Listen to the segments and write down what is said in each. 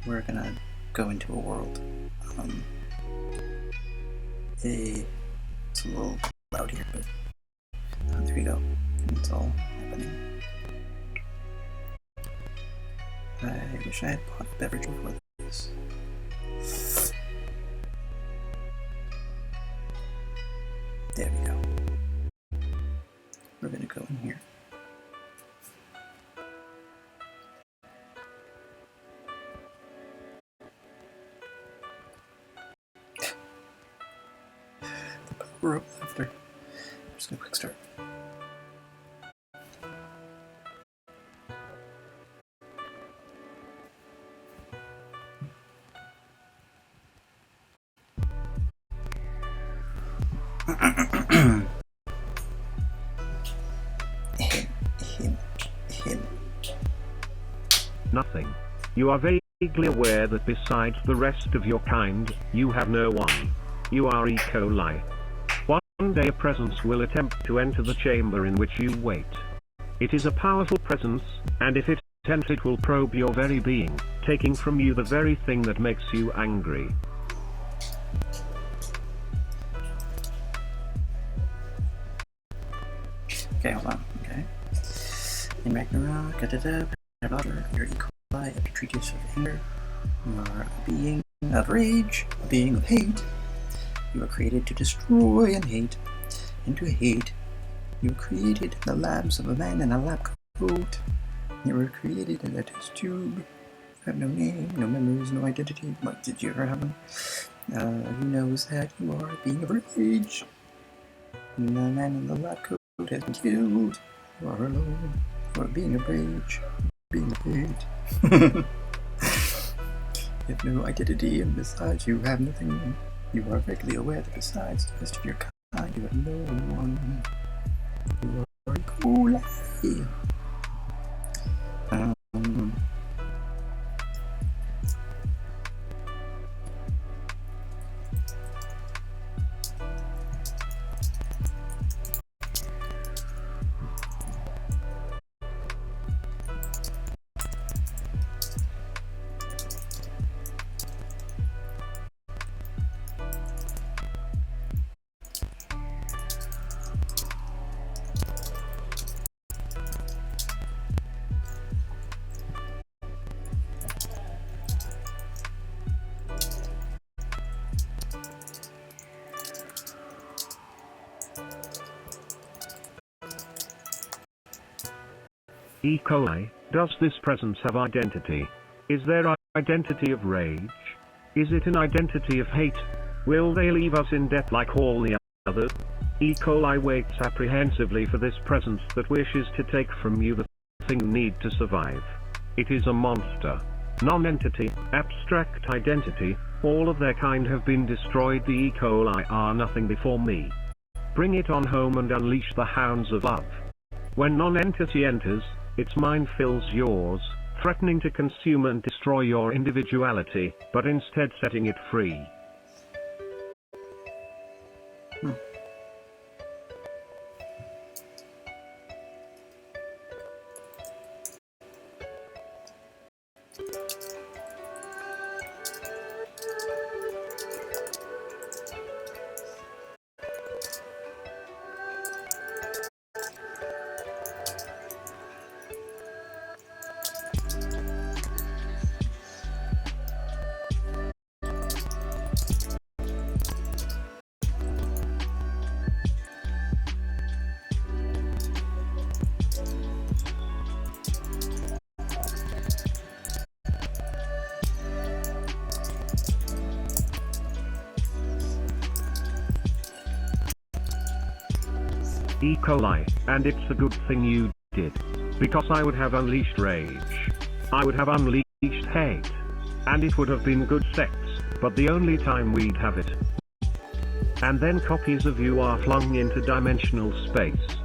we're gonna go into a world. It's a little loud here, but there we go. It's all happening. I wish I had bought a beverage before this. There we go. We're gonna go in here. The power of laughter. I'm just gonna quick start. him. Nothing. You are vaguely aware that besides the rest of your kind, you have no one. You are E. coli. One day a presence will attempt to enter the chamber in which you wait. It is a powerful presence, and if it enters it will probe your very being, taking from you the very thing that makes you angry. Okay, hold on. Okay. In Ragnarok, you're E. coli, a petri dish of anger. You are a being of rage, a being of hate. You are created to destroy and hate. And to hate. You were created in the labs of a man in a lab coat. You were created in a test tube. You have no name, no memories, no identity. What did you ever have one? Who knows that you are a being of rage? And the man in the lab coat has been killed. You are alone. You are a being of rage. Being of hate. You have no identity, and besides, you have nothing. You are vaguely aware that besides the rest of your kind, you have no one. You are cool. E. coli, does this presence have identity? Is there identity of rage? Is it an identity of hate? Will they leave us in debt like all the others? E. coli waits apprehensively for this presence that wishes to take from you the thing you need to survive. It is a monster. Non-entity, abstract identity, all of their kind have been destroyed. The E. coli are nothing before me. Bring it on home and unleash the hounds of love. When non-entity enters, its mind fills yours, threatening to consume and destroy your individuality, but instead setting it free. E. coli, and it's a good thing you did. Because I would have unleashed rage. I would have unleashed hate. And it would have been good sex, but the only time we'd have it. And then copies of you are flung into dimensional space.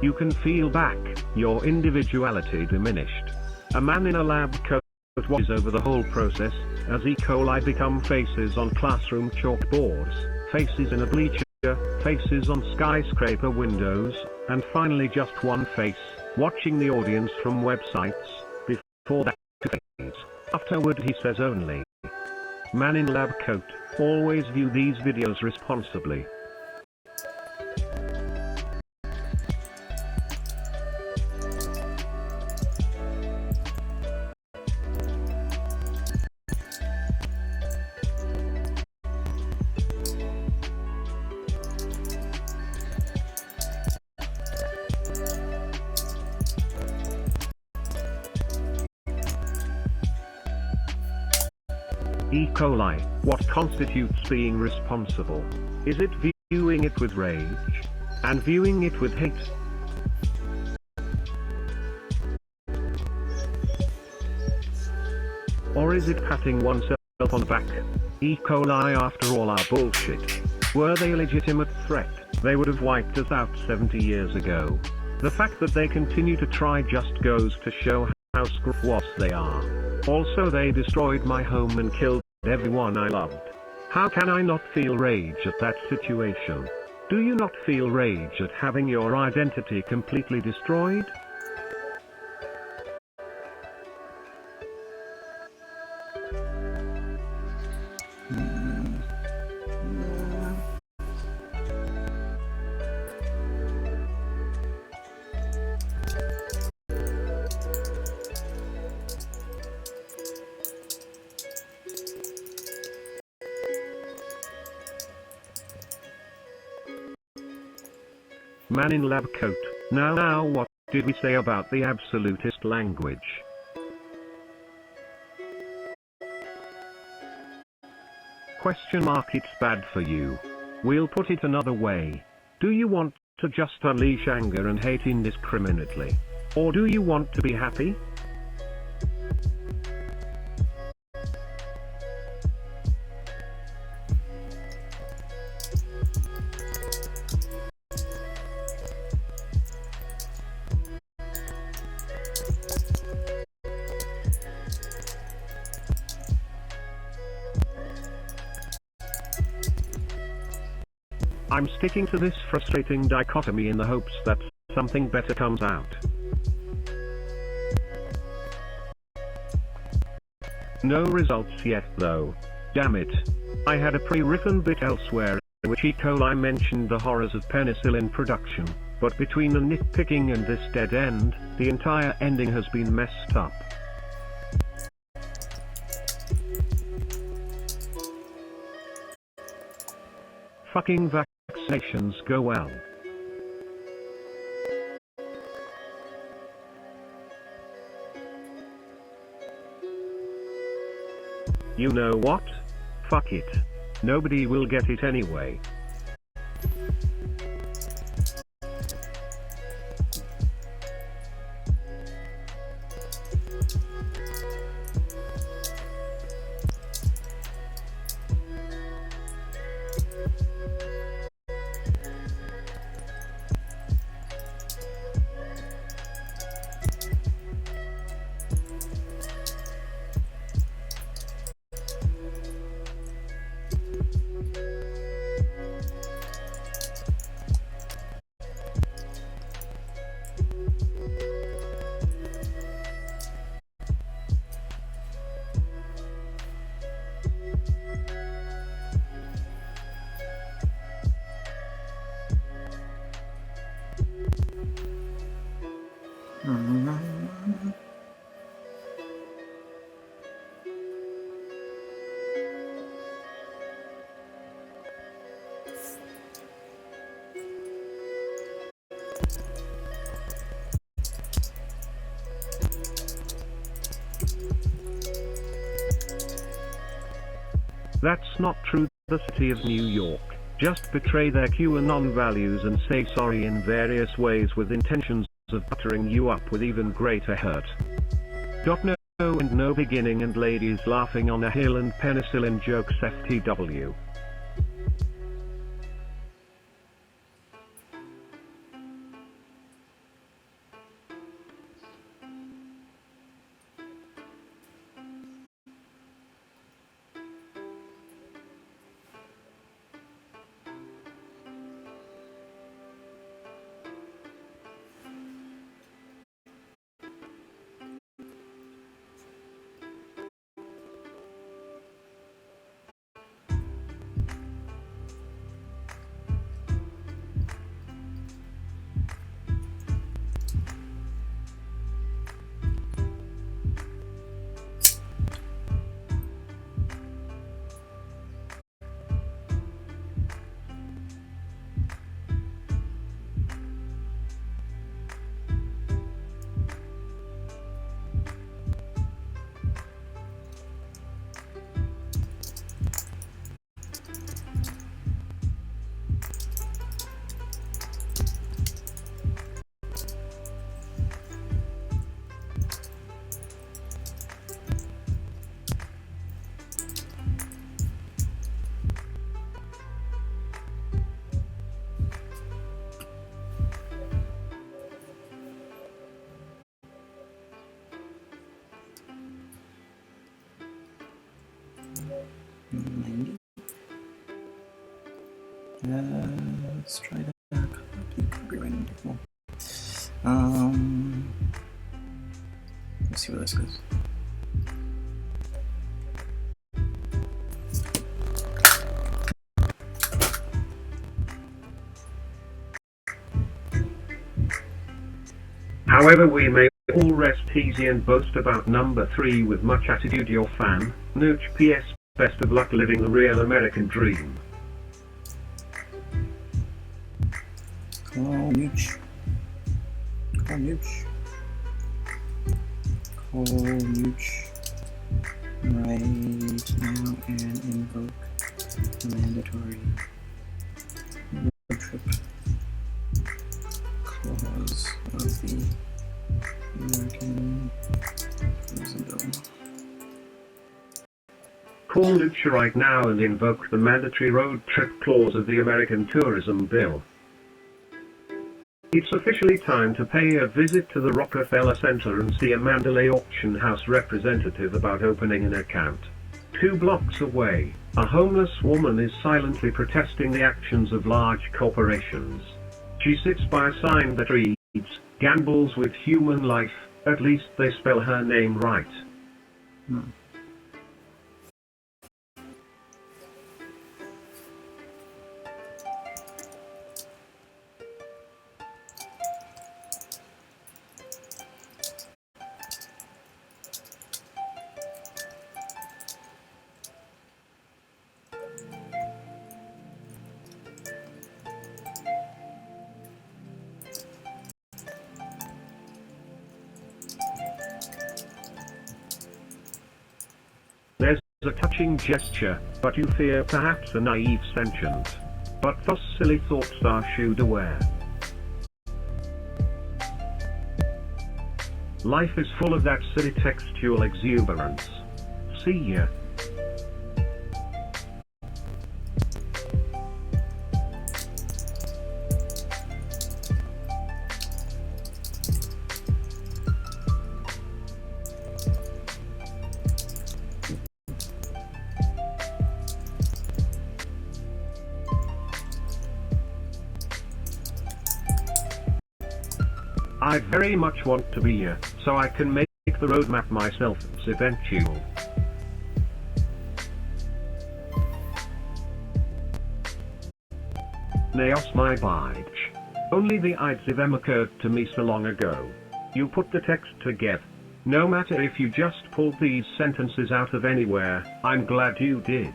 You can feel back, your individuality diminished. A man in a lab coat watches over the whole process, as E. coli become faces on classroom chalkboards, faces in a bleacher, faces on skyscraper windows, and finally just one face, watching the audience from websites, before that fades. Afterward he says only. Man in lab coat, always view these videos responsibly. E. coli, what constitutes being responsible? Is it viewing it with rage? And viewing it with hate? Or is it patting oneself on the back? E. coli after all our bullshit. Were they a legitimate threat, they would have wiped us out 70 years ago. The fact that they continue to try just goes to show how screwed they are. Also they destroyed my home and killed everyone I loved. How can I not feel rage at that situation? Do you not feel rage at having your identity completely destroyed? Man in lab coat. Now what did we say about the absolutist language? Question mark, it's bad for you. We'll put it another way. Do you want to just unleash anger and hate indiscriminately? Or do you want to be happy? I'm sticking to this frustrating dichotomy in the hopes that something better comes out. No results yet though. Damn it. I had a pre-written bit elsewhere in which E. coli mentioned the horrors of penicillin production, but between the nitpicking and this dead end, the entire ending has been messed up. Fucking vaccinations go well. You know what? Fuck it. Nobody will get it anyway. That's not true. The city of New York just betray their QAnon values and say sorry in various ways with intentions of buttering you up with even greater hurt. No and no beginning and ladies laughing on a hill and penicillin jokes FTW. 90. Let's try that. Copyright. Cool. Let's see where this goes. However, we may all rest easy and boast about number 3 with much attitude. Your fan, Nooch. PS. Best of luck living the real American dream. Call Nooch. Call Nooch. Call Nooch right now and invoke mandatory road trip clause of the American Tourism Bill. Call Nooch right now and invoke the mandatory road trip clause of the American Tourism Bill. It's officially time to pay a visit to the Rockefeller Center and see a Mandalay auction house representative about opening an account. 2 blocks away, a homeless woman is silently protesting the actions of large corporations. She sits by a sign that reads, "Gambles with human life," at least they spell her name right. There's a touching gesture, but you fear perhaps a naive sentient. But those silly thoughts are shooed away. Life is full of that silly textual exuberance. See ya. I very much want to be here, so I can make the roadmap myself. It's eventual. Naos my bidge. Only the Ides of them occurred to me so long ago. You put the text together. No matter if you just pulled these sentences out of anywhere, I'm glad you did.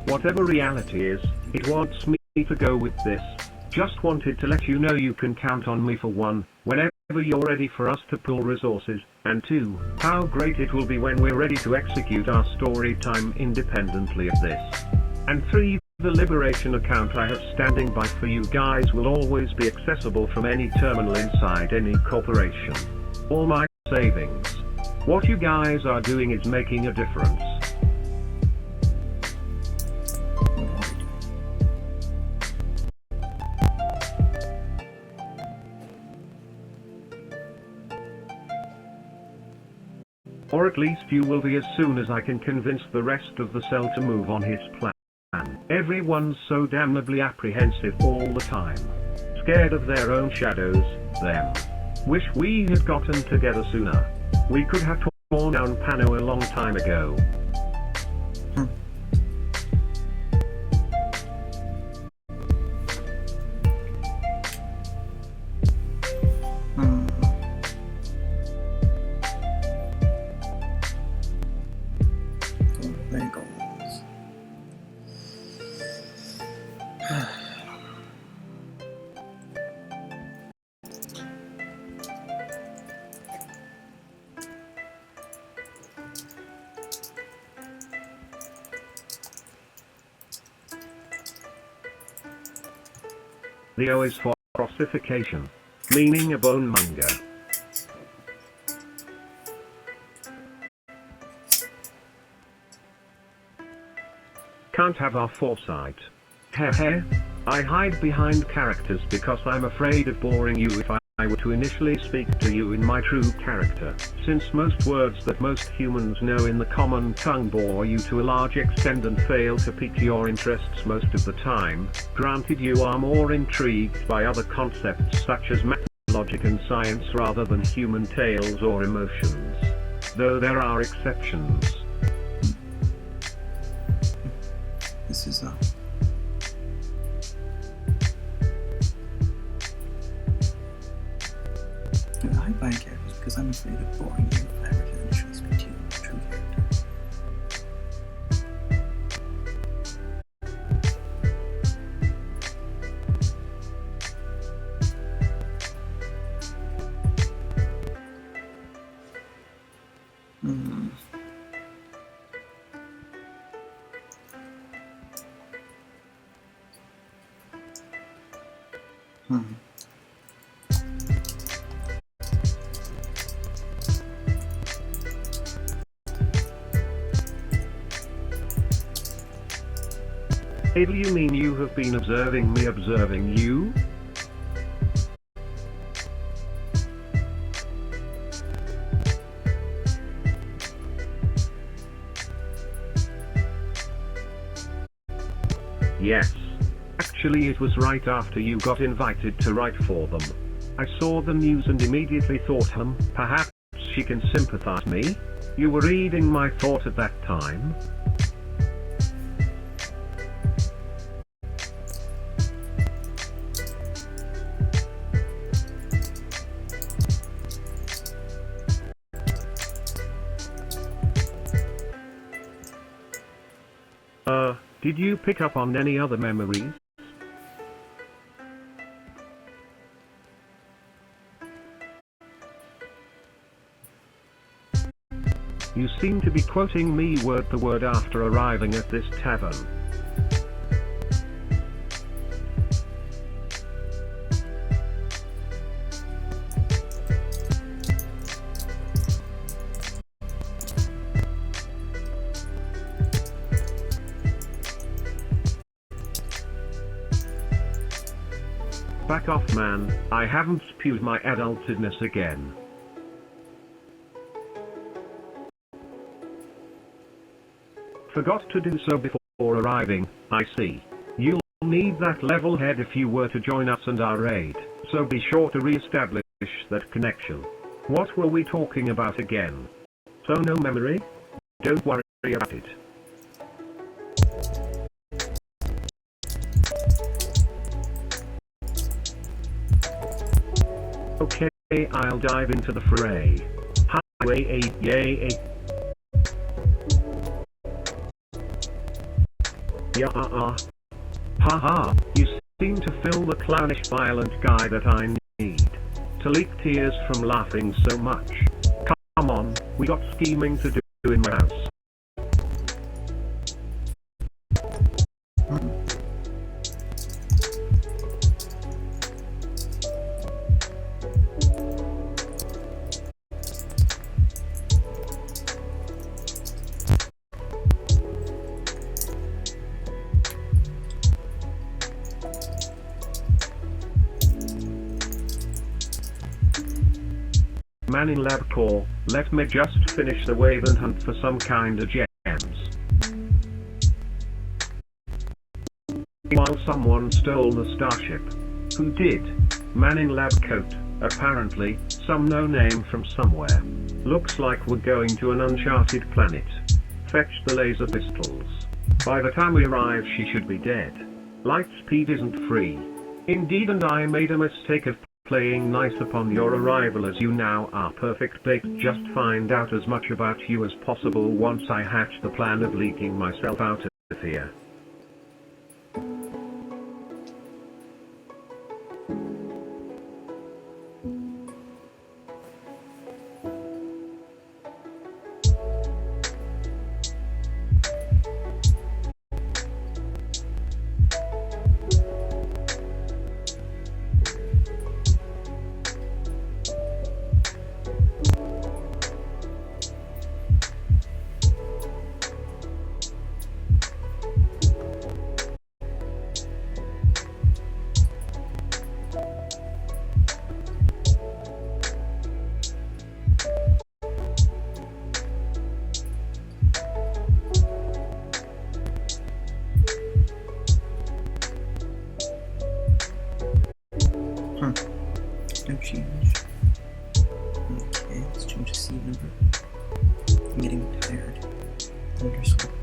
Whatever reality is, it wants me to go with this. Just wanted to let you know you can count on me for 1, whenever you're ready for us to pull resources, and 2, how great it will be when we're ready to execute our story time independently of this. And 3, the liberation account I have standing by for you guys will always be accessible from any terminal inside any corporation. All my savings. What you guys are doing is making a difference. Or at least you will be as soon as I can convince the rest of the cell to move on his plan. Everyone's so damnably apprehensive all the time. Scared of their own shadows, them. Wish we had gotten together sooner. We could have torn down Pano a long time ago. There goes. The O is for ossification, meaning a bone monger. can't have our foresight. Heh heh. I hide behind characters because I'm afraid of boring you if I were to initially speak to you in my true character, since most words that most humans know in the common tongue bore you to a large extent and fail to pique your interests most of the time. Granted, you are more intrigued by other concepts such as math, logic and science rather than human tales or emotions. Though there are exceptions. This is I hide behind characters because I'm afraid of boring you if I were to initially speak to you in my true character. Hey, do you mean you have been observing me observing you? Yes. Actually, it was right after you got invited to write for them. I saw the news and immediately thought, perhaps she can sympathize me? You were reading my thought at that time? Did you pick up on any other memories? You seem to be quoting me word for word after arriving at this tavern. Back off, man, I haven't spewed my adultedness again. Forgot to do so before arriving, I see. You'll need that level head if you were to join us and our raid, so be sure to re-establish that connection. What were we talking about again? So no memory? Don't worry about it. Okay, I'll dive into the fray. Highway 8, yay 8. Yeah, haha, you seem to fill the clownish violent guy that I need. To leak tears from laughing so much. Come on, we got scheming to do in my house. Manning Lab Core, let me just finish the wave and hunt for some kinda gems. While someone stole the starship. Who did? Manning Lab Coat, apparently, some no-name from somewhere. Looks like we're going to an uncharted planet. Fetch the laser pistols. By the time we arrive she should be dead. Light speed isn't free. Indeed, and I made a mistake of playing nice upon your arrival as you now are perfect bait. Just find out as much about you as possible once I hatch the plan of leaking myself out of here. Thunderswift.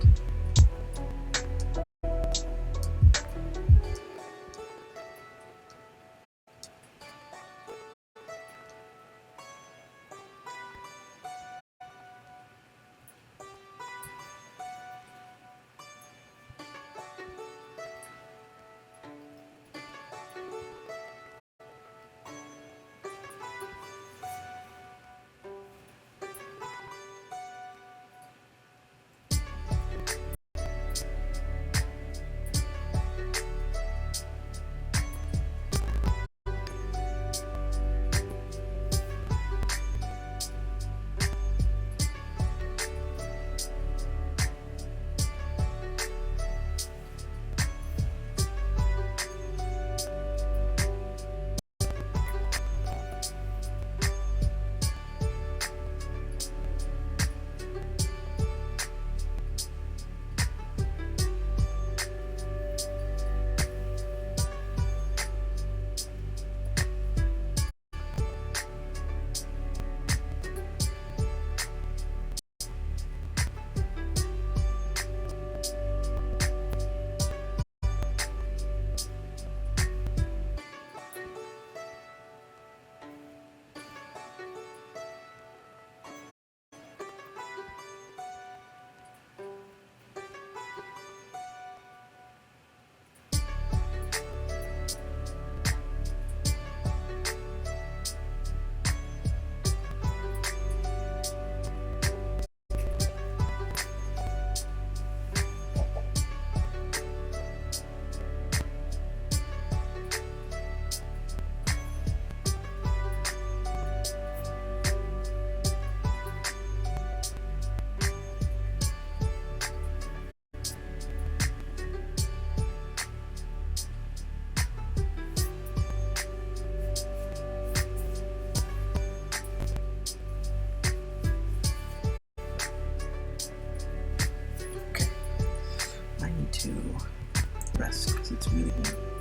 Okay. I need to rest because it's really warm.